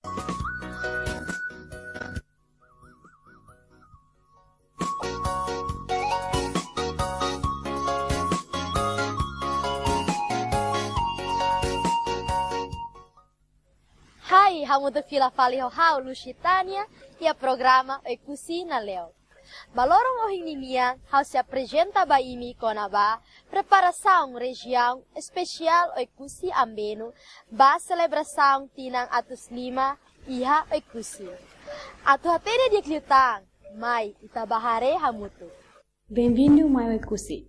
Hai, hamu do fila fali hau Lusitânia e a programa Ekusi na Leo. Balorong ohinimia, hau se apresenta baimi konaba preparação região especial Ekusi Ambeno ba celebração tinang atus lima iha Ekusi. Atu hatere di klitang, mai itabahare hamutu. Bem-vindo mai Ekusi.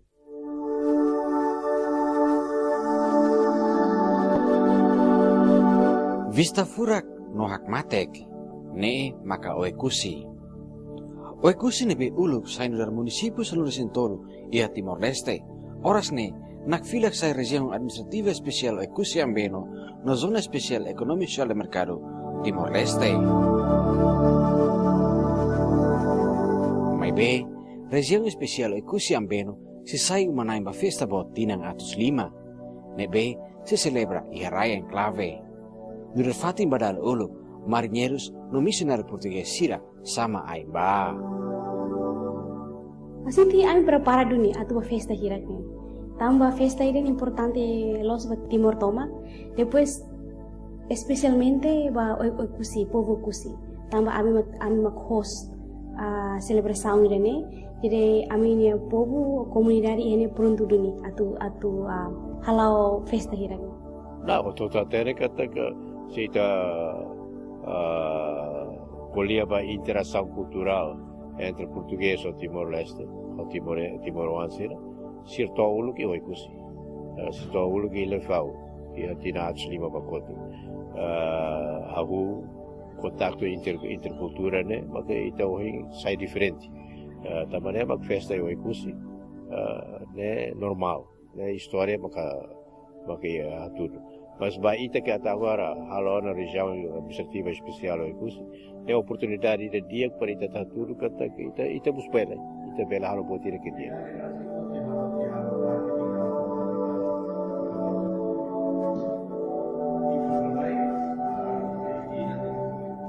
Vista furak no hak matek, ne maka Ekusi. Ekusi nebe uluk sa inudar município San Luis Sintoro ia Timor-Leste. Oras ne nakfilak sa região administrativa especial Ekusi Ambeno no zona especial econômica social de mercado Timor-Leste. Mai be, região especial Ekusi Ambeno se sai uma naimba festa bot tinang atus lima. Nebe se celebra ia raya enclave. Durante fatin badal uluk, marinheiros no missionário português Sira sama Aimba. Assim que a prepara dunia a tua festa hiraknya. Tambah festa ini importante los Timor Toma. Depois, especialmente ba Ekusi, povo Ekusi. Tambah ami mak host a celebração ini. Jadi ami ni povo comunidade ini pronto dunia atu halau festa hiraknya. Nah, betul tadi kata ke kita kuliah ba interação cultural entre português ou Timor-Leste, ou Timor-Oanse, sirto ulu que Ekusi, sirto ulu que levau, e a tina lima bakoto, hahu contato intercultura né, mas ita hoje sai diferente, também mak festa Ekusi, né normal, né história maka tudo. Mas baita que até agora na região administrativa especial Ekusi é a oportunidade de dia para ita tudo que ita buspela ita bela halo botir que dia.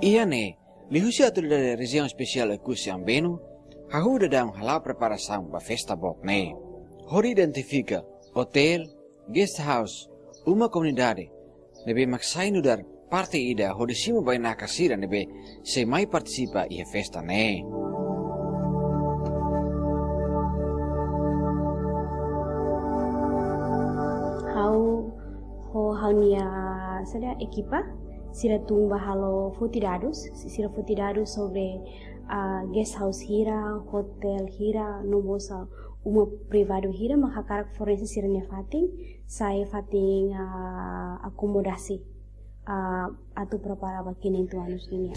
Ia ne, lihusi autoridade da região especial Ekusi Ambeno, hahu dadang halau preparação ba festa bok ne. Hori identifica hotel, guest house, uma comunidade, nebe maksai nudar parte ida hodisimo bai nakasira nebe se mai participa ia festa ne. Hau nia sada equipa sira tumba halo fotidados sobre guest house hira, hotel hira, nomosa uma privado hira mahakarak forense siranya fating saya fating akomodasi atau prepara bakinin tuanus ini.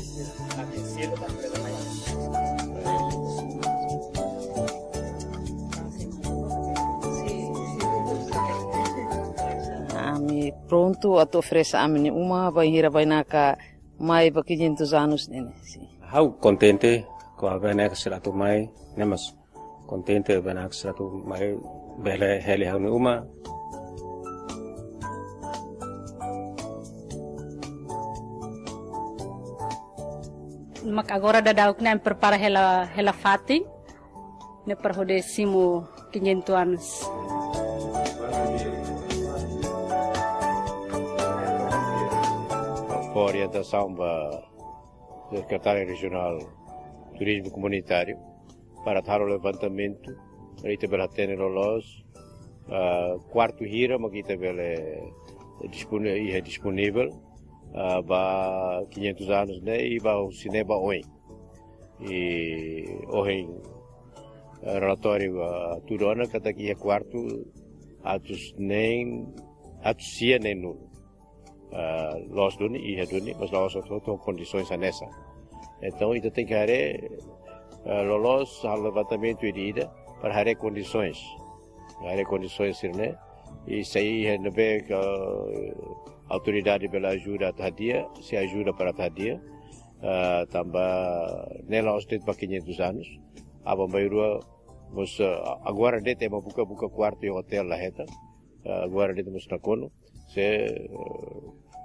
Ami pronto a oferecer a mim uma banheira bainaka mai ba 500 anos nene. Hau contente com a bainaka seratu mai, nemas contente bainaka seratu mai bela heli hau uma. Mak agora dadauk na prepara hela fating ne perhodesimo 500 anos. Com a orientação da Secretaria Regional Turismo Comunitário para dar o levantamento para ir para ter los quarto hira mas kita é disponível para 500 anos né e para o cinema hoje e hoje relatório tudo ano que aqui é quarto atos sia nem nulo los duni e reduni mas nós só temos condições nessa então ainda tem que haver los levantamento de ida para haver condições né e se aí é que a autoridade pela ajuda tadia se ajuda para tadia também nela os tem para 500 anos a maioria mas agora de tem buka quarto e hotel lá reta agora de temos na cono se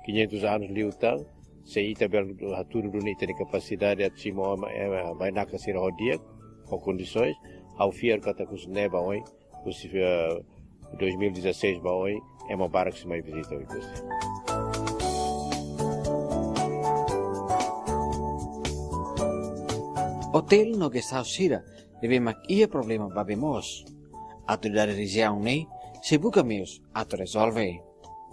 500 anos liutal se ita bel haturu duni tem capacidade de cimo vai na casira rodia com condições ao fiar kata kus neba oi kus 2016 ba oi é uma barra que se mai visita oi kus. Hotel no guest house sira deve mak ia problema babemos. Autoridade região nei se buka meus ato resolve.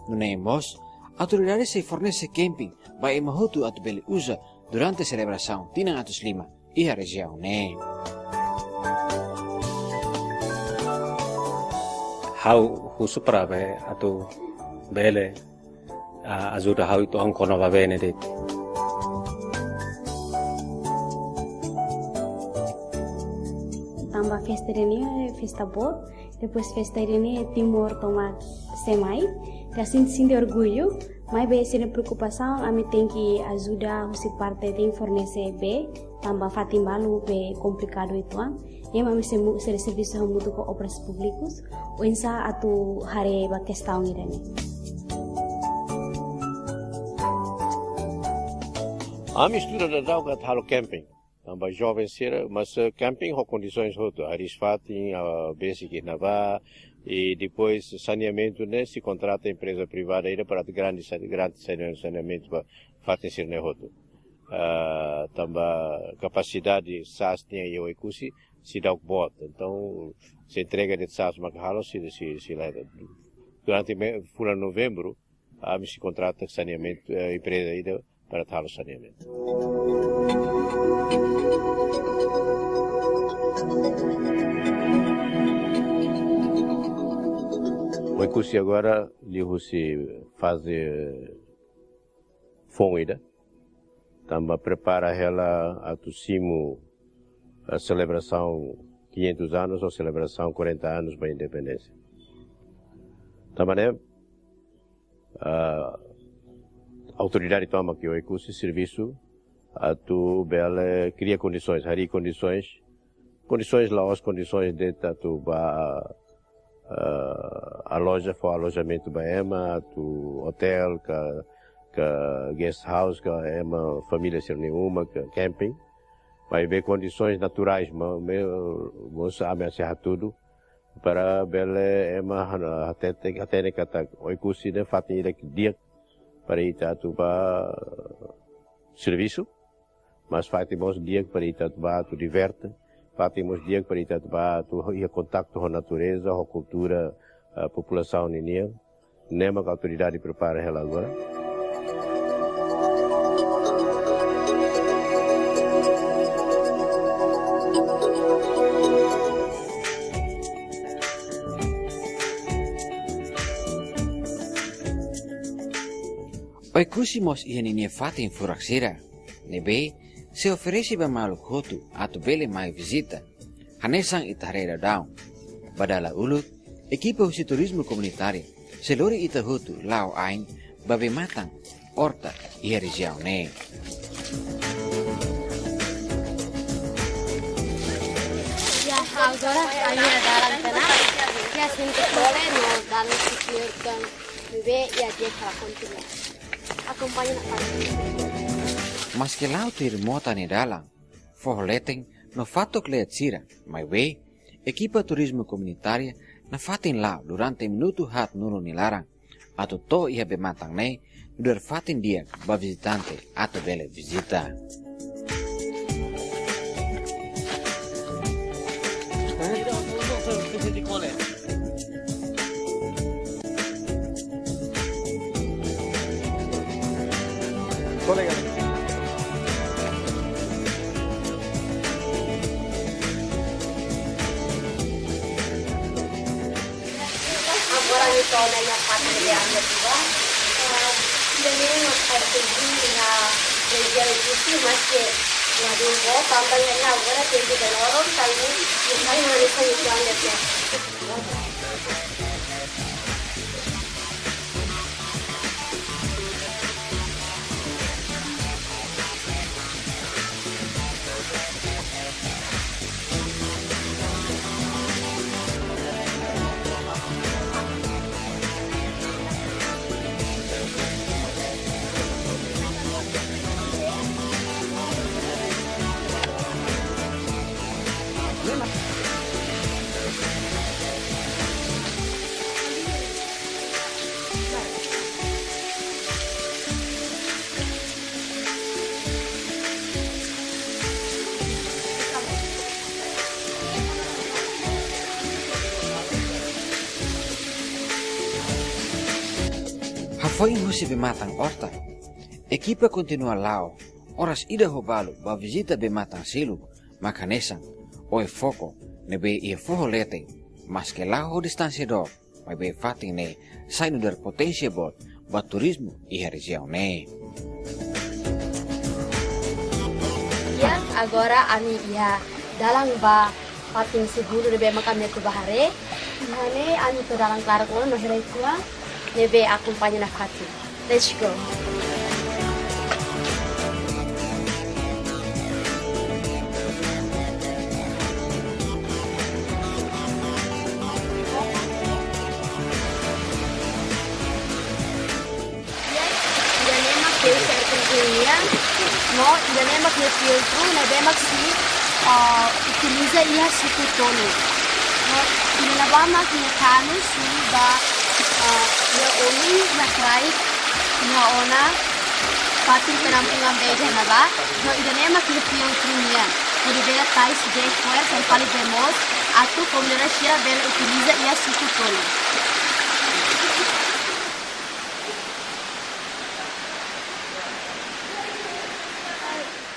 Nune mos autoridade se fornece camping vai mahutu atu beli usa durante a celebração tinang atus lima ia região nei. How husu prabe atu bele ajuda how itu ang kono va bene det. Tambah festa ini festa bot, depois festa ini Timor Toma semai, assim de orgulho, mas bem sem preocupação, a mim tem que ajudar se parte tem fornecer bem, tambah fatim balu bem complicado itu e mami se serviço muito com obras públicas, ou insa atu hari ba questão irani. A mistura da droga halo camping. Também jovens ser, mas camping com condições outras, arisfatim, basic nava e depois saneamento né se contrata empresa privada ainda para grande saneamento para fazer ser né outro. Também capacidade SAS tem aí o ecusi se dá o bot, então se entrega de SAS macahalo se lá durante full novembro a se contrata saneamento empresa ainda para tal saneamento. O Ecusi agora se faz fomida, também prepara ela a tucimo a celebração 500 anos ou celebração 40 anos da independência. Também a autoridade toma que o Ecusi serviço a tu bela cria condições, hari condições lá as condições de tu ba a loja for alojamento baema, tu hotel, ka guest house, ka ema família ser nenhuma, ka camping, vai ver condições naturais, mas ameaçar tudo para bela ema até kata o Ecusi de fato ir dia para ir tu ba serviço, mas fazemos dia para ir tu diverte. Fazemos dia para ir tu ir contato com a natureza, com a cultura, a população ninia. Nem a autoridade prepara ela agora. O Ecusi mos ia ninia fatin furaxira, nebe se oferece ba malukotu atu bele mai visita, hanesang itarera daun. Badala ulut, equipa husi turismo comunitário, se lori itahutu lau ain, babe matang, horta e região ne. Ya, agora a minha darantana, que a gente pode no dar no sitio com bebê e a dia para continuar. Acompanha na parte. Mas que lau tir mota ne dalang, forleteng no fato kleatsira, mai we, equipa turismo comunitária na fatin lau durante minuto hat nuno nilarang, atu to ia bematang ne, dur fatin dia ba visitante atu bele visita. Agora na parte de anda tua, também nós participamos na região de cima, mas que lá do bom também agora tem que dar hora também, e aí não é só isso anda Foi husi bematang horta. Equipa continua lao. Oras ida hobalo ba visita bematang silu. Makanesang. Oi foco. Nebe ia foho lete. Mas que lao distancia do. Mai be fating ne. Sainu dar potensia bot. Ba turismo i região ne. Yang agora ami ia dalang ba fating seguro nebe makam ku bahare. Nane ami to dalang klarak ono no hirai tua. Nebe acompanha na fating. Let's go. No, idanemak na filtro, nabemak si utiliza iya suku tolo. No, inalabamak na kano si ba ya oli na try na ona pating penampungan beja na ba. No, idanemak na filtro niya. No, dibela tayo si Jay Fuer, sa ipali bemos, ato komuna siya bela utiliza iya suku tolo.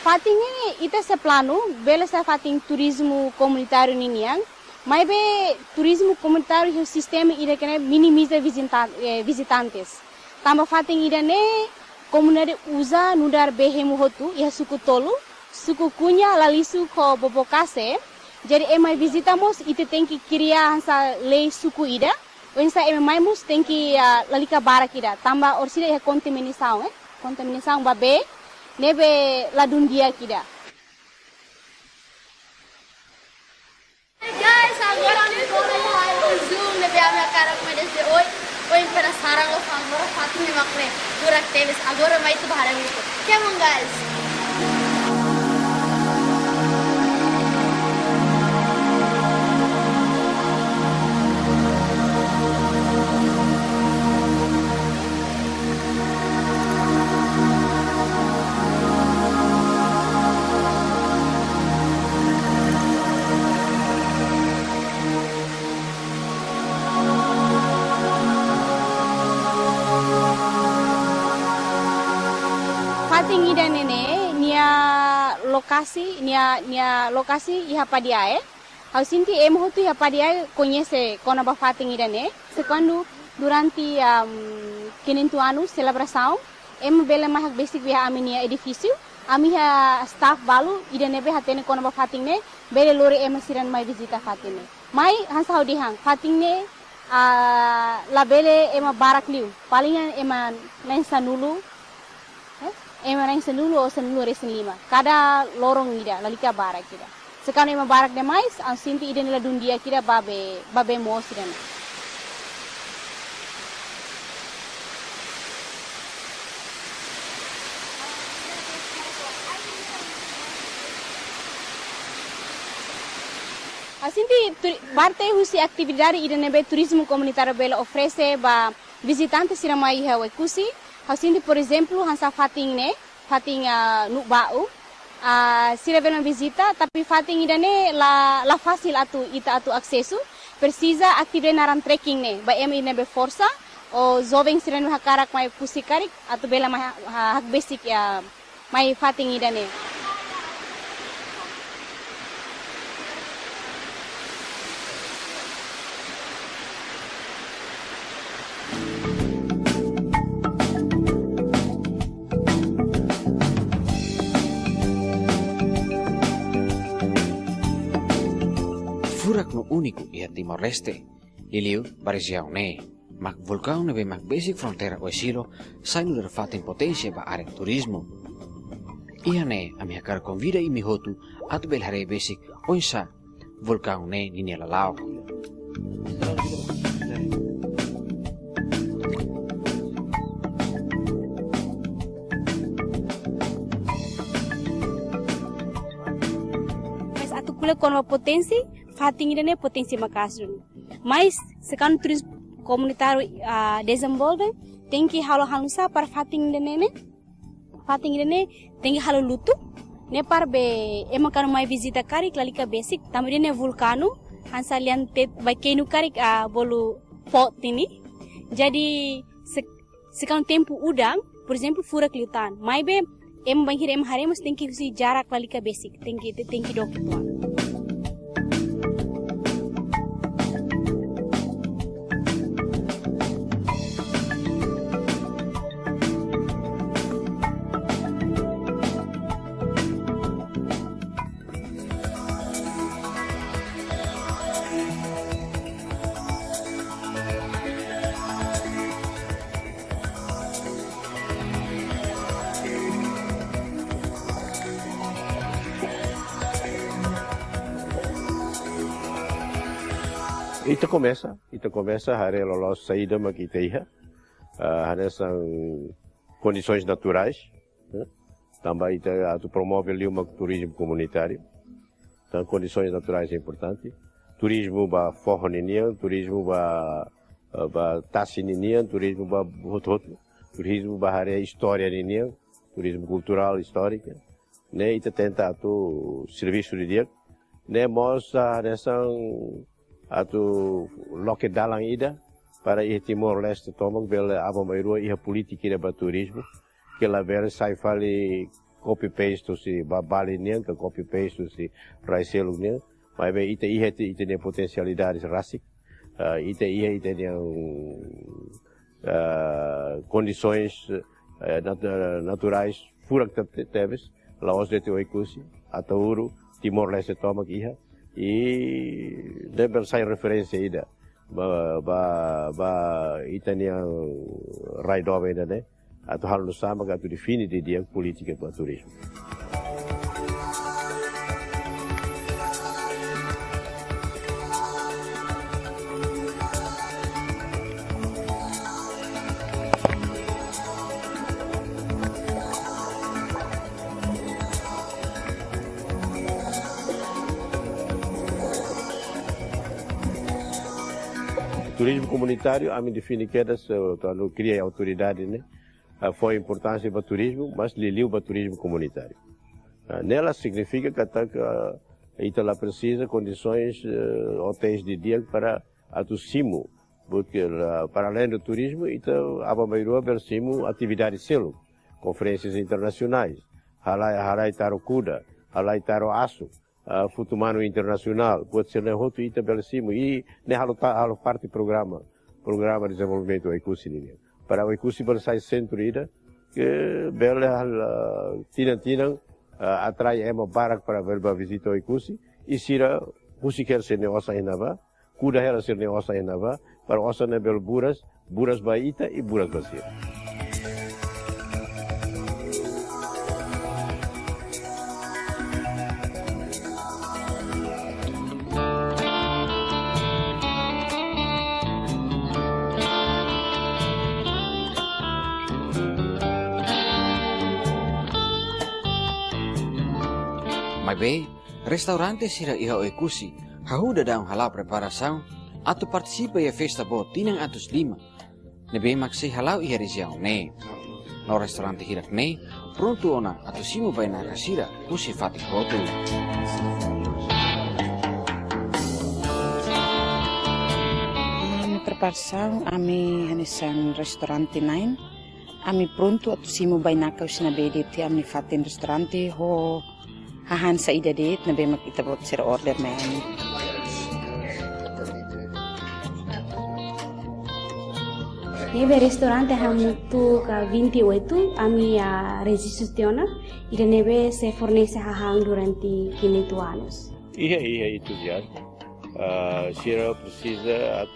Fating ini ita se plano bela sa fating turismo comunitário niniang, mas be turismo comunitário o sistema ida kena minimiza visitantes. Tamba fating ida ne comunidade usa nudar behemu hotu ia suku tolo, suku kunya lalisu ko bobokase. Jadi emai visitamos ita tem que criar hansa lei suku ida, ou hansa emai mus tem que lalika barak ida. Tamba orsida ia contaminação babe. Nebe ladun dia kida. Hey guys, agora me coloco zoom nebe a minha cara como desde hoje. Hoje para sarang of agora fatin me makre. Durak teles agora mai tu bahara mito. Come on guys. Fating ida nene nia lokasi iha padiae. Hau sinti emo tu iha padiae conhece kona ba fating ida ne. Quando durante quinto ano celebração emo bela mahak basic iha aminia edifício. Ami ha staff balu ida nebe hatene kona ba fating ne bele lori emo siran mai visita fating ne. Mai hansa hau dihang fating ne la bele ema barak liu. Palingan ema lensa nulu. Emarang senulu o senulu resin lima. Kada lorong ida, lalika barak ida. Sekarang ema barak demais, ang sinti ida nila dundia kira babe mos ida. Asinti parte husi atividade ida nebe turismo comunitário bela oferece ba visitantes siramai hawe kusi. Hasinti, por exemplo, hansa fating nu bau, sira vela visita, tapi fating ida ne la fácil ita accesso, precisa atividade naram trekking ne, ba em ida be força, o jovem sira nu hakarak mai pusikarik, atu bela mai hak basic mai fating ida ne. Furak no único ia Timor-Leste, iliu baregião ne, mak vulcão nebe mak basic fronteira o esilo, sainu dar fatin potência ba área turismo. Ia ne, a minha cara convida e mi hotu, atu bel hare basic oinsa, vulcão ne nini lalau. Mas atu kule kono potensi, fating ida ne potensi makasrun. Mas sekarang turismo comunitário desenvolve, tem que halo halusa para fating ida ne tem que halo lutu, ne par be emakan mai visita karik lalika basic, tamide ne vulcano, hansalian te baikenu karik bolu pot ini. Jadi Sekarang tempo udang, por exemplo, furak liutan. Mai be em banhir em haremos tem que usar jarak valika basic, tem que dok tuan. Ita começa a área lolos saída maquiteia, são condições naturais, né? Também ita promove ali um turismo comunitário, então condições naturais é importante, turismo ba forroninia, turismo ba tassininia, turismo ba turismo ba área história ninia, turismo cultural histórica, né? Ita tenta tu serviço de dia, né? Mostra atau loke dalang ida para Timor-Leste tomang bela aba mairua iha politik ida ba turismo que la ver sai fali copy paste si babali nian que copy paste si raiselu nian mas be ita ne potencialidades rasik ita ne condições naturais furak teves laos de Oikusi atauru Timor-Leste tomang iha e deve sair referência ainda itania raidova ainda né atau hal no sama que tu define de dia política para turismo. Turismo comunitário, a mim define que não cria autoridade, né? Foi importante para o turismo, mas liliu para o turismo comunitário. Nela significa que ela precisa condições, hotéis de dia para o simo, porque para além do turismo, a maioria bersimo atividades selo, conferências internacionais, halai taro kuda, halai taro asu. Futumano internacional, pode ser nehoto ita bersimo e ne halo parte programa de desenvolvimento o Ikusi para o Ikusi bersai centro ida que bela tinan atrai ema barak para verba visita o Ikusi e sira Kusi quer ser neosa inava kuda hera ser neosa inava para osa nebel buras baita e buras basir. Bem, restaurante sira iha Oikusi, hahuda daun halau preparação, atau participa ia festa bo tinang atus lima. Nebe maksei halau iha região ne. No restaurante hirak ne, pronto ona atau simu baina kasira, kusi fatih rotu. Preparação, ami hanesan restaurante nain, ami pronto atau simu baina kausina bedete ami fatin restaurante ho. Hahan sa ida dit na be makita bot sir order na yan. Nebe restaurante hamutu ka 28 ami resistitiona ida nebe se fornece hahang durante 500 anos. Iya itu dia. Sira precisa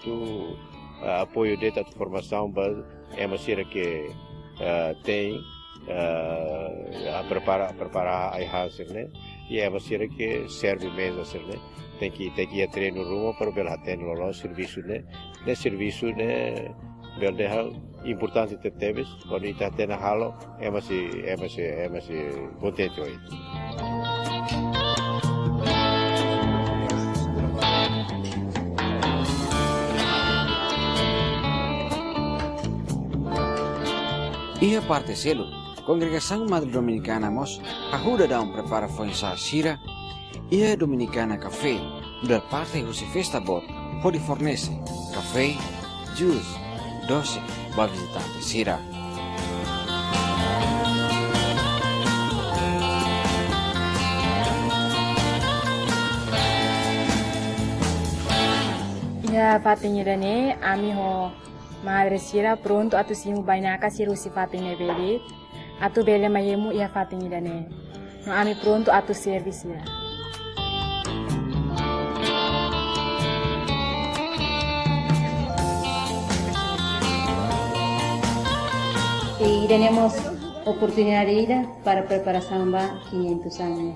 apoio de formação base é uma sira que tem a preparar a hasil né e é você que serve mesmo assim né tem que ir treino rumo para ver até no serviço né serviço né verdade importante ter teves quando está tendo halo é mais contente hoje. Ia parte selo, Congregação Madre Dominicana Mos, ajuda a preparações a sira, e a Dominicana Café, da parte do festa bot, pode fornecer café, juice, doce ba visitante sira. Ya fatinha dane ami ho madre sira pronto atu simu bainaka siru si fatinha beli atu bele mayemu ya fatinha dane no ami pronto atu service ya. Y tenemos oportunidad de ir para preparar samba 500 años.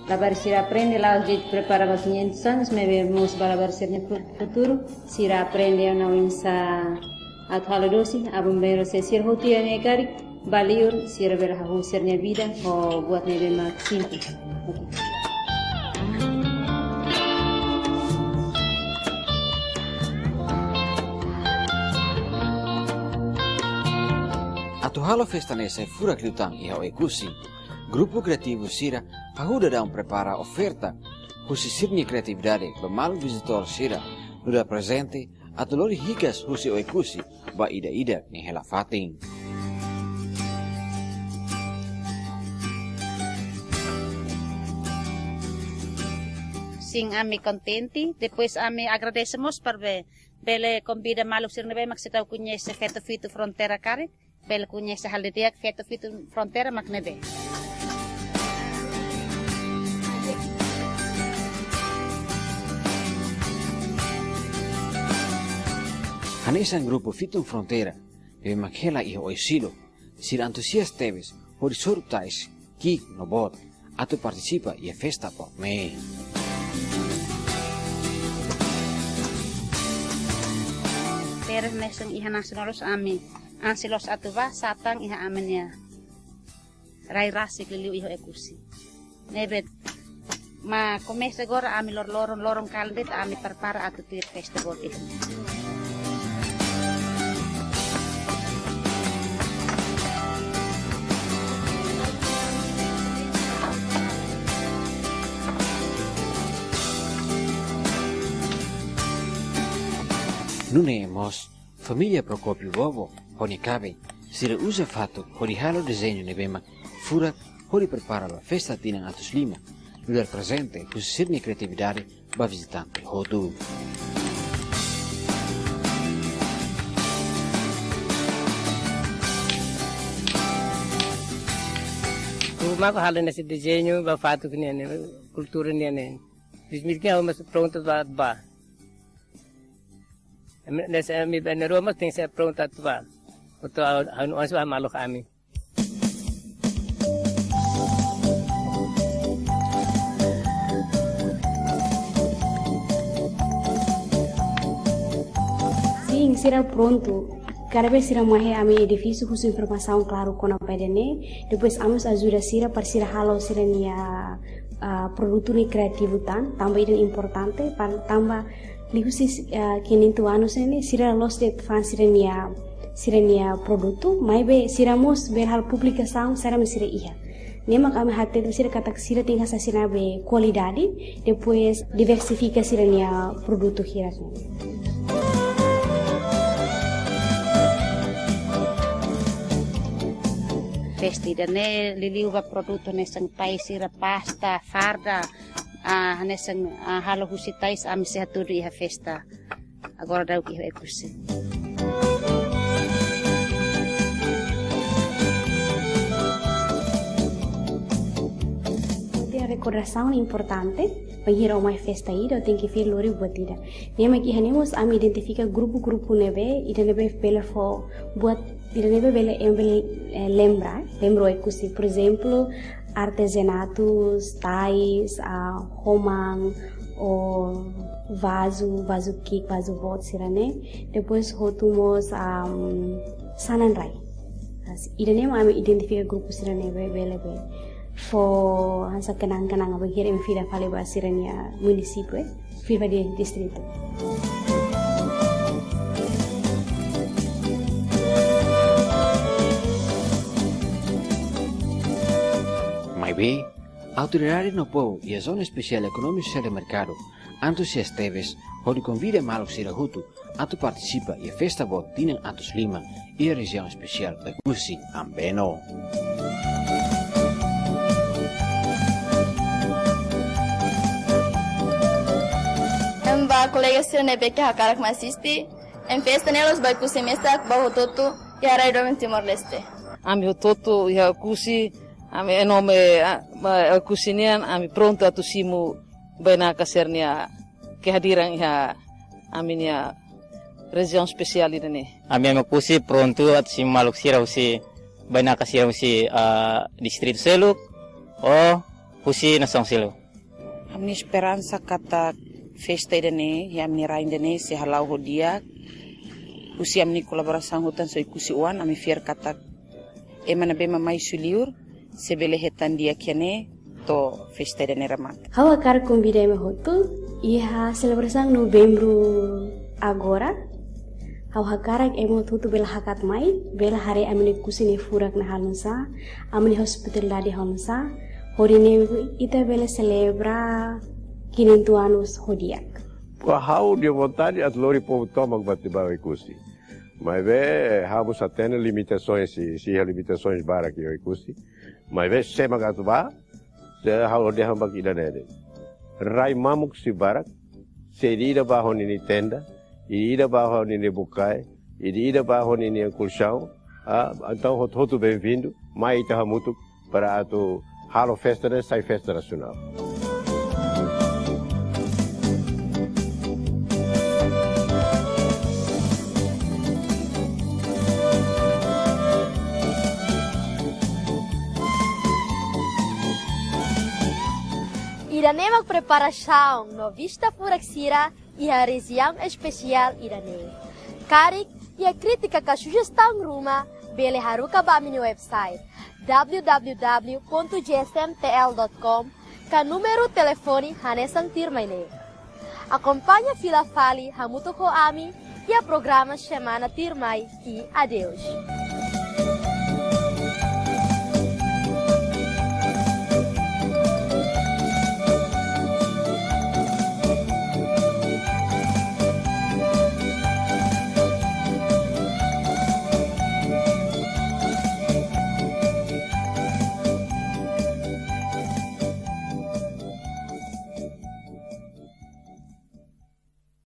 La Barcira aprende la de preparar 500 años, me vemos para ver si en el futuro, si aprende a una winsa a dosi, a bomberos se sirve hotia negari, valiur, si ver a usar en vida o buat nebe más simple. Atu halo festa nessa fura cliutang iha ekusi. Grupo Criativo Sira ajuda a prepara oferta husi sirni criatividade ba malu visitor Sira nuda presente atu lori higas husi ekusi ba ida ni hela fating. Sing ami contenti, depois ami agradecemos por bele convida malu sirnebe maksitau conhece feto fito fronteira kare, bele conhece haldedia feto fito fronteira maknebe. Hanesan grupo Fitum Fronteira deve makela iho oisilo, sir entusias teves, hori sortais, ki no bot, atu participa e festa po me. Peres neseng iha nasionalos ami, ansilos atuva satang iha amenia. Rai rasik liliu iho ekusi. Nebet ma começa agora ami lorong kaldet ami prepara atu tir festival iho. Nunemos, família Procopio Bobo, honi cabe, sira usa fato, hori halo desenho nebema, furat, hori prepara la festa tinang atus lima, lugar presente, husi sirni criatividade, ba visitante hotu. Rumah ko halo nasi desenho, ba fato que niya, kultura niya niya. Dismitnya mas pronto ba. Nessa mi Roma tem que ser pronta tua. Untuk anu suah malu kami. Sim, será pronto. Cada vez será mais ami edifício com informação claro com a pedene. Depois amos ajuda sira para sira halo sira nia produto ni criativo tambah itu importante para tambah lihusis kini tu anu sini sira los de fan sirenia produto mai be siramos berhal publicação sira sira iya nema kami hati tu sira kata sira tinggal sasina be qualidade depois diversifica sirenia produto hira Festi dane liliu ba produto nesang país sira pasta farda nesang halo husitais ami sehatu di festa agora dau ki ekusi. Recordação importante para ir a uma festa aí, eu tenho que ver lori buat ida. Nema que hanemos ami identifica grupo nebe, ida nebe pela fo buat ida nebe bele lembro ekusi, por exemplo, artesanatos, tais, romang, o vaso kik, vaso bot sirane. Depois rotumos sananrai. Ida nema ami identifica grupo sirane bele. For hansa kenang-kenang apa kira fila fale basiranya municipio fila di distrito. Maybe autoridade no povo e a zona especial econômica social de mercado Antusias Teves, onde convida Maluk Sirahutu a participa e a festa bot Tinang Atus Lima e a região especial da Kusi Ambeno. Emba colegas Sirnebe que hakarak masisti, em festa nelos vai Kusi Mestak, Bahototo e a Raido em Timor-Leste. Ami Hototo e a Kusi, ami enome a Kusinian, ami pronto atusimu bena kasernia kehadiran ya aminia região especial ini. Ami Kusi pronto atusimu Maluk Sira usi bena kasira usi distrito Seluk o usi nação Seluk. Ami esperança kata festa idane ya amni rain dane se halau hodia usi amni kolaboração hutan so ikusi uan ami fier kata emana bema mai suliur sebele hetan dia kiane to festa idane ramat. Hawa kar convida me hotu e a celebração novembro agora. Hawa karak emo hotu bela hakat mai bela hari amni kusini furak na halunsa amni hospital ladi halunsa horine ita bela celebra 500 anos hodiak. Hau de vontade at lori povo toma batibau e custi. Mas hamos até limitações se limitações bara que eu custi. Mas sema gatuba se hau de hamba kida nede. Rai mamuk si barak serida bajo nini tenda, ida bajo nini bukai, ida bajo nini colchão. Então hotu bem-vindo, mai itahamutu para atu halo festa né, sai festa nacional. Irane preparação no Vista Furaxira e a região especial Irane. Karik e a crítica que a sugestão ruma bele haruka ba mini website www.gsmtl.com ka número telefone hanesan tirmaine. Acompanha Fila Fali Hamuto Koami e a programa Semana Tirmai e adeus.